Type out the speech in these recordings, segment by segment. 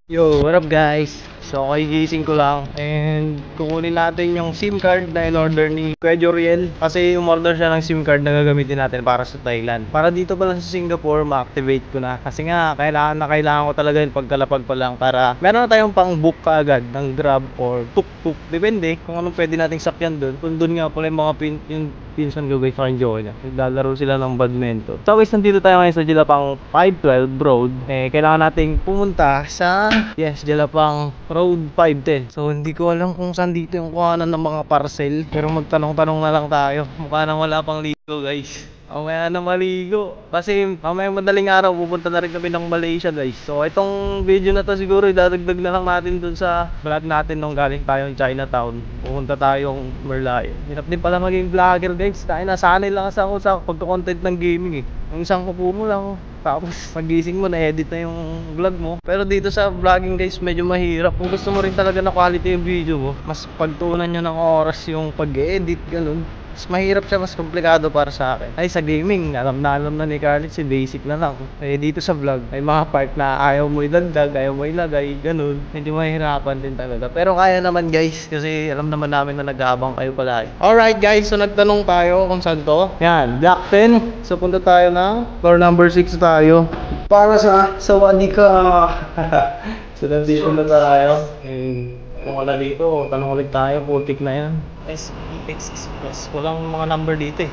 Yo, what up guys? So, kagigising ko lang and kukunin natin yung SIM card na in-order ni Kuya Joriel. Kasi umorder siya ng SIM card na gagamitin natin para sa Thailand. Para dito pa lang sa Singapore, ma-activate ko na. Kasi nga, kailangan ko talaga yung pagkalapag pa lang para meron na tayong pang book kaagad ng Grab or tuk-tuk. Depende kung anong pwede nating sakyan doon. Kung doon nga pala yung mga pinsan ko guys sa jowa niya. Naglalaro sila ng badminton. So guys, nandito tayo ngayon sa Jelapang 512 Road. Kailangan nating pumunta sa Jelapang Road 510. So hindi ko alam kung saan dito yung kuhanan ng mga parcel. Pero magtanong-tanong na lang tayo. Mukha nang wala pang ligo guys. Mamaya na maligo. Kasi mamaya madaling araw pupunta na rin kami ng Malaysia guys. So itong video na to siguro idadagdag na lang natin dun sa vlog natin nung galing tayong Chinatown. Pupunta tayong Merlion. Hirap din pala maging vlogger guys. Dahil nasanay lang ako sa pagka-content ng gaming eh. Yung isang upo mo lang, tapos pagising mo na-edit na yung vlog mo. Pero dito sa vlogging guys, medyo mahirap. Kung gusto mo rin talaga na quality yung video mo, mas pagtuunan nyo ng oras yung pag-edit, ganun. Mas mahirap siya, mas komplikado para sa akin. Ay sa gaming, alam na ni Carly, si basic na lang. Dito sa vlog, may mga part na ayaw mo idagdag, ayaw mo ilagay, ganun. Medyo mahirapan din talaga. Pero kaya naman guys, kasi alam naman namin na nag-aabang kayo palagi. Alright guys, so nagtanong tayo kung saan to. Yan, Block 10. So punta tayo na floor number 6 tayo. Para sa Sawadika. So nandito na tayo. Kung wala dito, tanong ulit tayo, putik na yan. S866 walang mga number dito eh.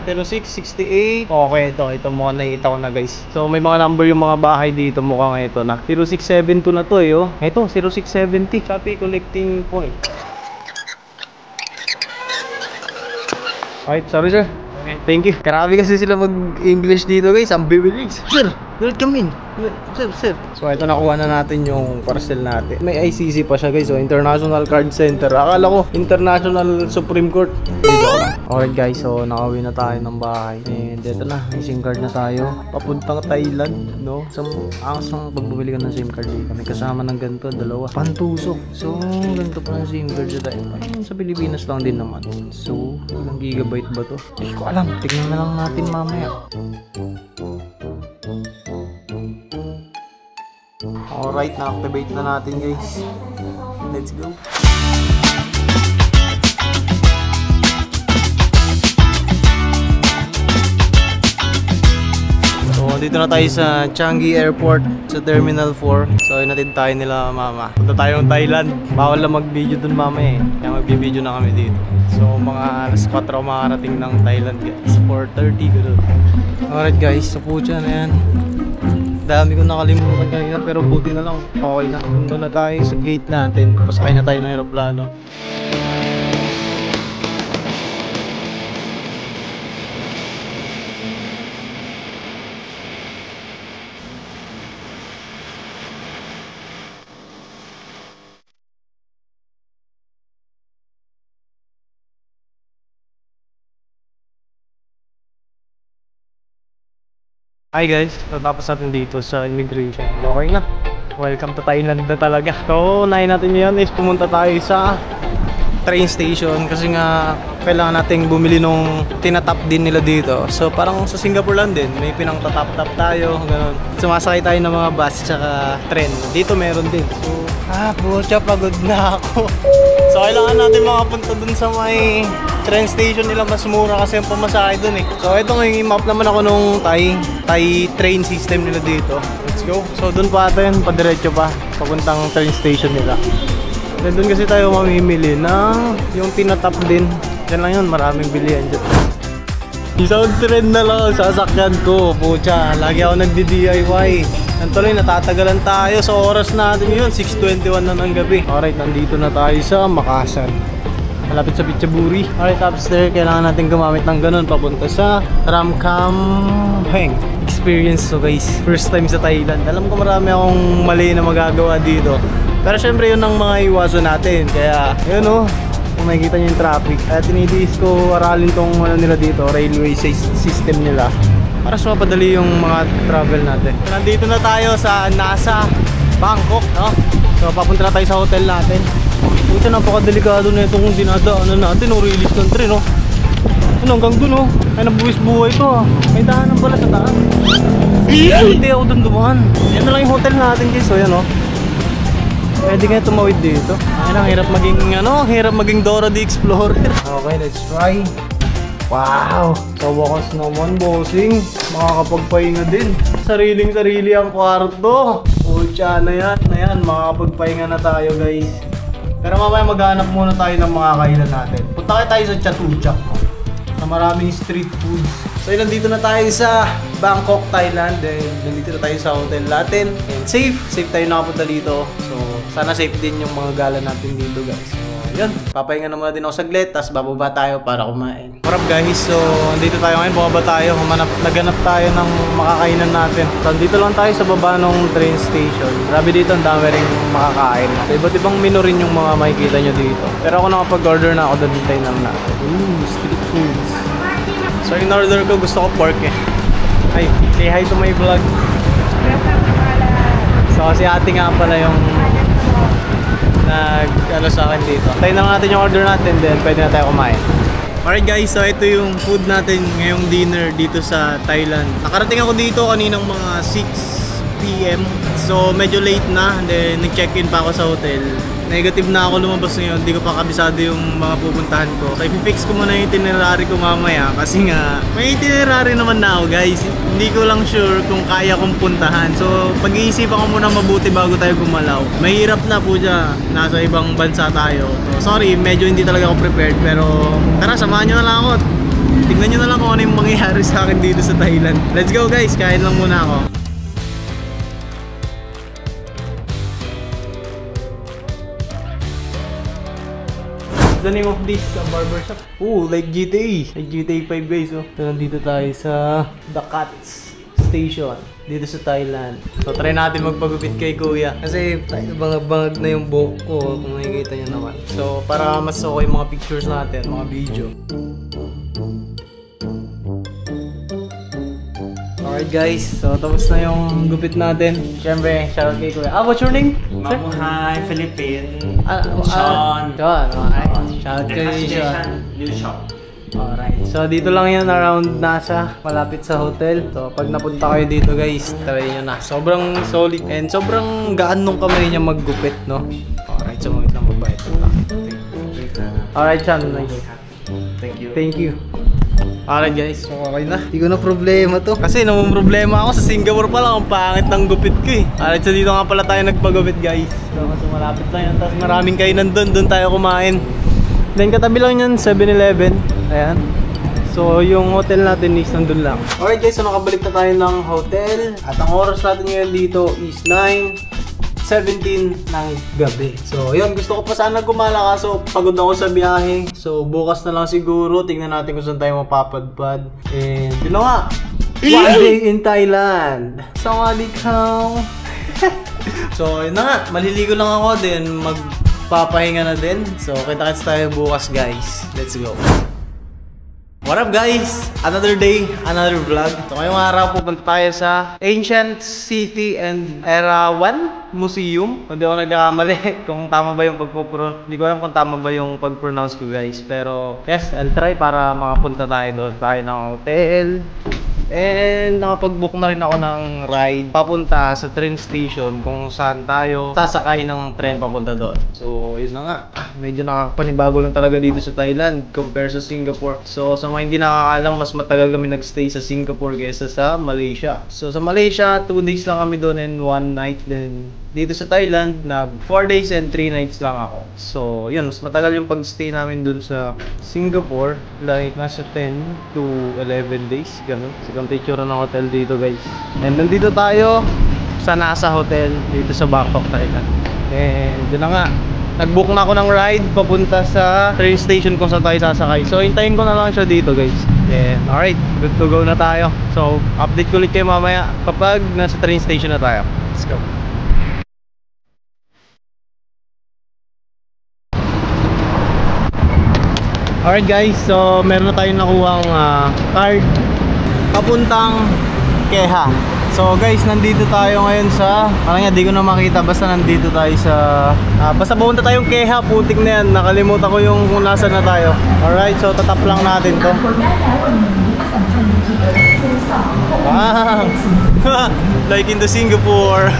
0668. Okay, ito mukhang nakita ko na guys. So may mga number yung mga bahay dito, mukhang ito na 0672 na to eh oh. Ito 0670 Shopee collecting point. Alright, sorry sir. Okay, thank you. Grabe kasi sila mag-English dito guys, ang bibilis. Sir, welcome in. Sir. So ito, nakuha na natin yung parcel natin. May ICC pa siya guys, so International Card Center. Akala ko International Supreme Court. Dito ko na. Alright guys, so nakauwi na tayo ng bahay. And ito na, may SIM card na tayo. Papuntang Thailand, no? So angas ng pagbubili ka ng SIM card dito. May kasama ng ganito, dalawa. Pantusok. So ganito pa ng SIM card sa tayo. Sa Pilipinas lang din naman. So ilang gigabyte ba to? Hindi ko alam. Tignan na lang natin mamaya. Alright, na-activate na natin guys. Let's go. So, dito na tayo sa Changi Airport, sa Terminal 4. So, inatid tayo nila mama. Punta tayo ng Thailand. Bawal lang mag-video dun mama eh. Kaya mag-video na kami dito. So, mga alas 4 makarating ng Thailand guys. 4:30 gano'n. Alright guys, so pucha na yan. Dami ko nakalimutan kanina pero buti na lang. Okay na. Doon na tayo sa gate natin. Pasakay na tayo ng aeroplano. Hi guys, so tapos natin dito sa immigration. Okay na. Welcome to Thailand na talaga. So, unahin natin ngayon is pumunta tayo sa train station kasi nga kailangan nating bumili nung tinatap din nila dito. So, parang sa Singapore lang din, may pinang tatap-tap tayo, ganun. Sumasakay tayo ng mga bus tsaka tren. Dito meron din. So, pucha, pagod na ako. So, kailangan natin makapunta dun sa may train station nila, mas mura kasi yung pamasahe dun eh. So ito ngayon, map naman ako nung Thai train system nila dito. Let's go. So dun pa ata yun, padiretso pa papuntang train station nila. Then dun kasi tayo mamimili ng yung tinatap din. Diyan lang yun, maraming bilihan dyan. Isang trend na lang ang sasakyan ko. Pucha, lagi ako nagdi-DIY. Nantuloy, natatagalan tayo sa oras natin yun. 6:21 na ng gabi. Alright, nandito na tayo sa Makassar. Malapit sa Pichaburi. Alright, upstairs, kailangan natin gumamit ng ganun papunta sa Ramkhamhaeng experience. So guys, first time sa Thailand. Alam ko marami akong mali na magagawa dito. Pero syempre yun ang mga iwaso natin. Kaya, yun o, kung makikita nyo yung traffic. Kaya tinitis ko aralin tong ano nila dito, railway system nila. Para mas mapadali yung mga travel natin. Nandito na tayo sa nasa Bangkok, no? So papunta na tayo sa hotel natin. Pucha, napakadelikado na itong dinadaanan natin, o release ng tren, no? Ano, hanggang dun, oh. Ay, nabuwis buhay to, ah. May daanan pala sa taas. Hindi ako dun dumaan. Yan na lang yung hotel natin, guys. So, yan, oh. Pwede kaya tumawid dito. Ayun, ang hirap maging ang hirap maging Dora the Explorer. Okay, let's try. Wow! Sa wakas naman, bossing. Makakapagpahinga din. Sariling-sarili ang kwarto. Pucha na yan. Makakapagpahinga na tayo, guys. Pero mamaya maghanap muna tayo ng mga kainan natin. Punta tayo sa Chatuchak. Na maraming street foods. So nandito na tayo sa Bangkok, Thailand. Then nandito na tayo sa hotel natin. And safe tayo nakapunta dito. So sana safe din yung mga gala natin dito, guys. So yun, papahinga na muna din ako saglit. Tapos bababa tayo para kumain. What's up, guys? So nandito tayo ngayon, bababa tayo. Naghanap tayo ng makakainan natin. So dito lang tayo sa baba ng train station. Grabe dito, ang dami rin makakain. So iba't ibang menu rin yung mga makikita nyo dito. Pero ako nakapag-order na ako, doon tayo lang natin. Street foods. So in order ko, gusto ko pork eh. Ay, say hi to my vlog. So si ate nga pala yung sa akin dito. Tayo na lang natin yung order natin, then pwede na tayo kumain. Alright guys, so ito yung food natin ngayong dinner dito sa Thailand. Nakarating ako dito kaninang mga 6 PM. So medyo late na, then nag-check-in pa ako sa hotel. Negative na ako lumabas ngayon, hindi ko pa kabisado yung mga pupuntahan ko. So i-fix ko muna yung itinerary ko mamaya kasi nga may itinerary naman na ako, guys. Hindi ko lang sure kung kaya kong puntahan. So pag-iisipan ko muna mabuti bago tayo gumalaw. Mahirap na po dyan, nasa ibang bansa tayo. So sorry, medyo hindi talaga ako prepared, pero tara, samahan nyo na lang ako. Tignan nyo na lang kung ano yung mangyayari sa akin dito sa Thailand. Let's go guys, kain lang muna ako. The name of this barbershop? Oh, like GTA. Like GTA 5 guys. Oh. So, nandito tayo sa The Cats Station dito sa Thailand. So try natin magpagupit kay kuya. Kasi bangag-bangag na yung buhok ko kung nakikita nyo naman. So para mas okay yung mga pictures natin, mga video. Alright guys, so tapos na yung gupit natin. Siyempre, shoutout kay kuya. What's your name? Mamuhay, Philippines. Sean. Shoutout kay Sean. New shop. Alright, so dito lang yan around nasa malapit sa hotel. So pag napunta kayo dito guys, try nyo na. Sobrang solid and sobrang gaan nung kamay niya maggupit, no? Alright, so mawit lang magbayad. Alright, Sean. Thank you. Thank you. Alright guys, so okay na. Hindi ko na problema to. Kasi naman problema ako sa Singapore pa lang. Ang pangit ng gupit ko eh. Alright, so dito nga pala tayo nagpagupit guys. So kasi malapit lang yan. Tapos maraming kainan doon tayo kumain. Then katabi lang yan, 7-Eleven. Ayan. So yung hotel natin is nandun lang. Alright guys, so nakabalik na tayo ng hotel. At ang oras natin ngayon dito is 9:17 ng gabi. So yun, gusto ko pa sana gumala kaso pagod ako sa biyahe. So bukas na lang siguro, tingnan natin kung saan tayo mapapadpad. And yun na nga, one day in Thailand. Sawadee-kao. So yun na nga, maliligo lang ako din, magpapahinga na din. So kita-kits tayo bukas guys. Let's go. What up guys? Another day, another vlog. So ngayong araw pupunta tayo sa Ancient City and Era 1 Museum. Hindi ako nagkakamali kung tama ba yung hindi ko alam kung tama ba yung pag-pronounce ko guys. Pero yes, I'll try para makapunta tayo doon. Tayo ng hotel. And nakapag-book na rin ako ng ride papunta sa train station kung saan tayo sasakay ng tren papunta doon. So yun na nga, medyo nakakapanibago lang talaga dito sa Thailand compare sa Singapore. So sa mga hindi nakakaalam, mas matagal kami nagstay sa Singapore kaysa sa Malaysia. So sa Malaysia, 2 days lang kami doon and 1 night. Then dito sa Thailand, nag 4 days and 3 nights lang ako. So yun, mas matagal yung pag-stay namin doon sa Singapore. Like nasa 10 to 11 days, ganun. Sigang picture ng hotel dito guys. And nandito tayo sa nasa hotel dito sa Bangkok, Thailand. And yun na nga, nag-book na ako ng ride papunta sa train station kung saan tayo sasakay. So hintayin ko na lang siya dito guys. And alright, good to go na tayo. So update ko ulit kayo mamaya kapag nasa train station na tayo. Let's go. Alright guys, so meron na tayong nakuhang card papuntang Keha. So guys, nandito tayo ngayon sa, parang nga di ko na makita, basta nandito tayo sa basta pupunta tayong Keha, putik na yan. Nakalimutan ko yung kung nasa na tayo. Alright, so tatap lang natin to. Wow! Like in the Singapore.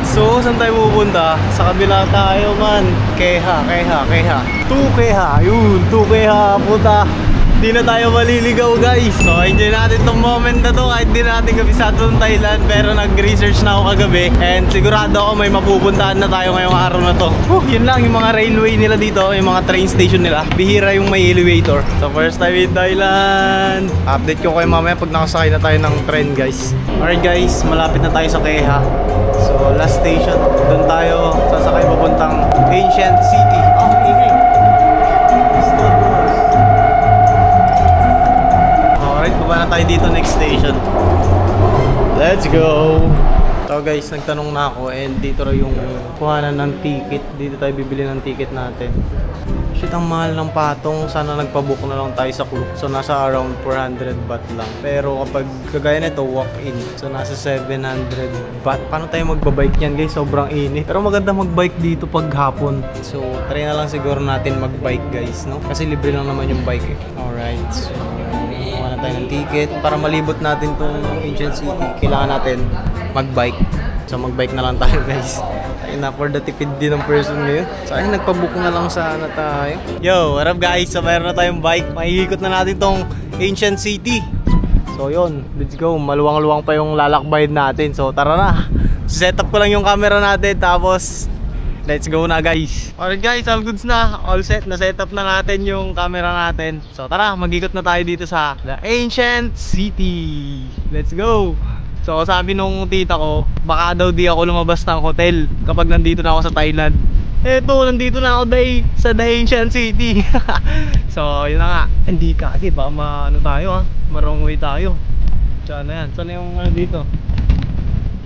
So So, saan tayo pupunta? Sa kabila tayo man. Keha. 2Keha. Yun, 2Keha. Puta. Di na tayo maliligaw guys. So enjoy natin tong moment na to kahit di natin kabisado ng Thailand. Pero nag-research na ako kagabi and sigurado ako may mapupuntahan na tayo ngayong araw na to. Yun lang yung mga railway nila dito, yung mga train station nila. Bihira yung may elevator. So first time in Thailand. Update ko kayo mamaya pag nakasakay na tayo ng train guys. Alright guys, malapit na tayo sa Keha. So last station, doon tayo sasakay papuntang Ancient City. Alright, baba na tayo dito next station. Let's go! So guys, nagtanong na ako and dito raw yung kuhanan ng ticket. Dito tayo bibili ng ticket natin. Shit, ang mahal ng patong. Sana nagpabook na lang tayo sa Klook. So nasa around 400 baht lang. Pero kapag kagaya nito, walk-in. So nasa 700 baht. Paano tayo magbabike yan guys? Sobrang init. Pero maganda magbike dito pag hapon. So try na lang siguro natin magbike guys, no? Kasi libre lang naman yung bike eh. Alright, so kuha na tayo ng ticket. Para malibot natin tong Ancient City, kailangan natin magbike. So magbike na lang tayo guys. Ayun na, for the tipid din ng person ngayon. So ayun, nagpabook na lang sana tayo. Yo, what up guys? So mayroon na tayong bike. Mahihikot na natin tong Ancient City. So yun, let's go. Maluwang-luwang pa yung lalakbayin natin. So tara na. Set up ko lang yung camera natin. Tapos let's go na guys. Alright guys, all goods na. All set. Na-set up na natin yung camera natin. So tara, mag-ikot na tayo dito sa The Ancient City. Let's go. So sabi nung tita ko, baka daw di ako lumabas ng hotel kapag nandito na ako sa Thailand. Eto, nandito na ako sa The Ancient City. So yun na nga. Hindi kagi, baka ano tayo marong way tayo. Saan na yan? Saan yung dito?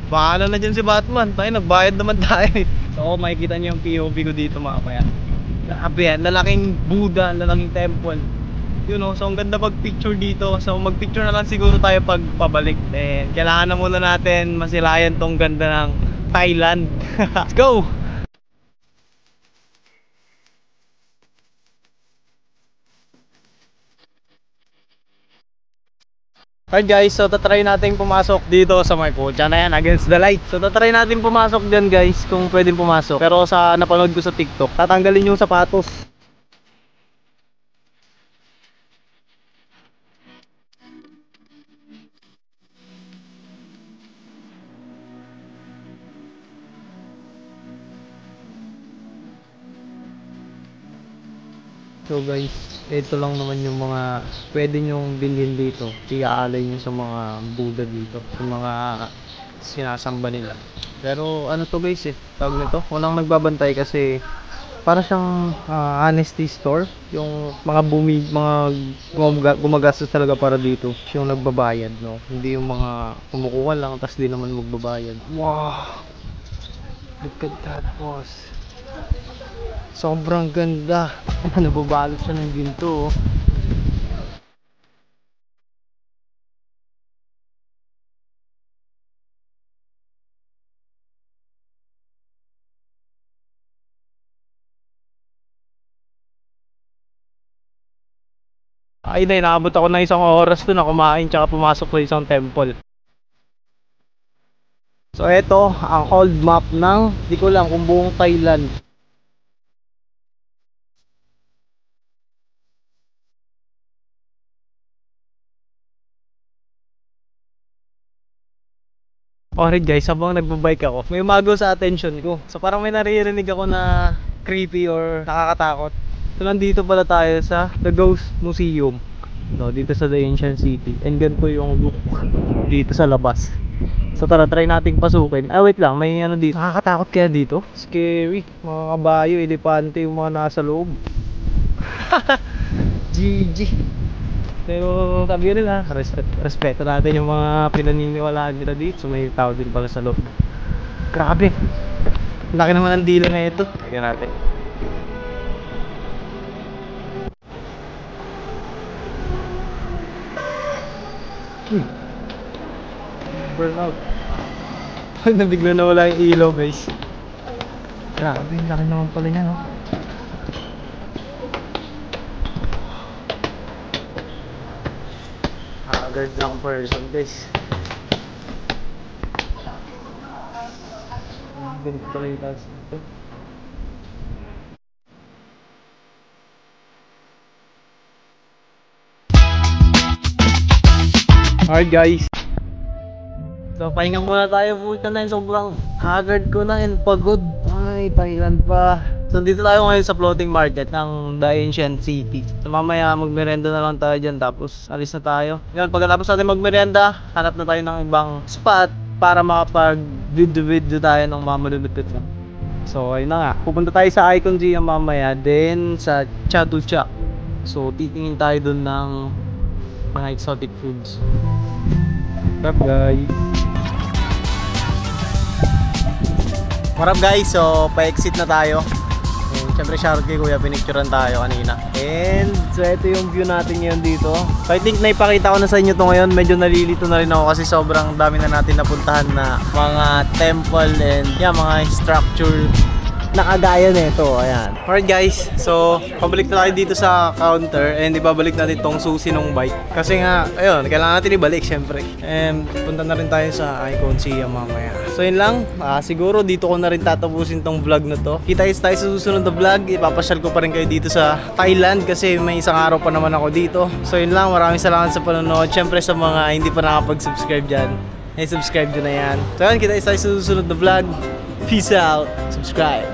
Bahala na dyan si Batman. Tayo, nagbayad naman tayo. So makikita niyo yung POV ko dito mamaya. Grabe yan, lalaking Buddha, lalaking temple. You know, so ang ganda pag-picture dito. So mag-picture na lang siguro tayo pag pabalik. Then kailangan na muna natin masilayan tong ganda ng Thailand. Let's go! Alright guys, so tatry natin pumasok dito sa may putya na yan, against the light. So tatry natin pumasok dyan guys, kung pwedeng pumasok. Pero sa napanood ko sa TikTok, tatanggalin yung sapatos. So guys, ito lang naman yung mga pwede nyong bilhin dito. Iaalay nyo sa mga Buddha dito, sa mga sinasamba nila. Pero ano to guys tawag nito, walang nagbabantay kasi para siyang honesty store. Yung mga gumagastos talaga para dito, yung nagbabayad, no? Hindi yung mga kumukuha lang tapos di naman magbabayad. Wow! Look at that boss. Sobrang ganda. Nababalot siya ng ginto. Ay na, inaabot ako ng isang oras doon na kumain tsaka pumasok sa isang temple. So eto, ang old map ng, di ko lang kung buong Thailand. Alright guys, habang nagbabike ako, may umago sa attention ko. So parang may naririnig ako na creepy or nakakatakot. So nandito pala tayo sa The Ghost Museum. So dito sa The Ancient City. And ganito yung look dito sa labas. So tara, try nating pasukin. Ah wait lang, may ano dito. Nakakatakot kaya dito? Scary. Mga kabayo, elepante yung mga nasa loob. GG. Pero sabi nila, respeto natin yung mga pinaniniwalaan nila dito. So may tao din pala sa loob. Grabe. Laki naman ang dila na ito. Tignan natin. Burnout. Pag nabigla na wala yung ilaw guys. Grabe, laki naman pala niya, no? Agad lang person guys. Ganito pala yung taas dito. Alright guys. So pahinga muna tayo, puta na yun. Sobrang haggard ko na and pagod. Ay, Thailand pa. So dito tayo ngayon sa floating market ng Daejeon City. So mamaya magmerenda na lang tayo dyan tapos alis na tayo. Ngayon pagkatapos natin magmerenda, hanap na tayo ng ibang spot para makapag-video tayo ng mga malulupit na. So ayun na nga, pupunta tayo sa Icon Gym mamaya, then sa Chatuchak. So titingin tayo dun ng mga exotic foods. What's up guys? What up guys? So pa-exit na tayo. And syempre shoutout kay Kuya, pinicturean tayo kanina. And so ito yung view natin ngayon dito. So I think naipakita ko na sa inyo to ngayon. Medyo nalilito na rin ako kasi sobrang dami na natin napuntahan na mga temple and mga structure na kagaya nito. Ayan. Alright guys, so pabalik na tayo dito sa counter and ibabalik natin tong susi ng bike. Kasi nga, ayun, kailangan natin ibalik syempre. And punta na rin tayo sa Icon Gym mamaya. So yun lang, siguro dito ko na rin tatapusin tong vlog na to. Kita tayo sa susunod na vlog. Ipapasyal ko pa rin kayo dito sa Thailand kasi may isang araw pa naman ako dito. So yun lang, maraming salamat sa panonood. Syempre sa mga hindi pa nakapag-subscribe dyan, subscribe nyo na yan. So yun, kita tayo sa susunod na vlog. Peace out, subscribe.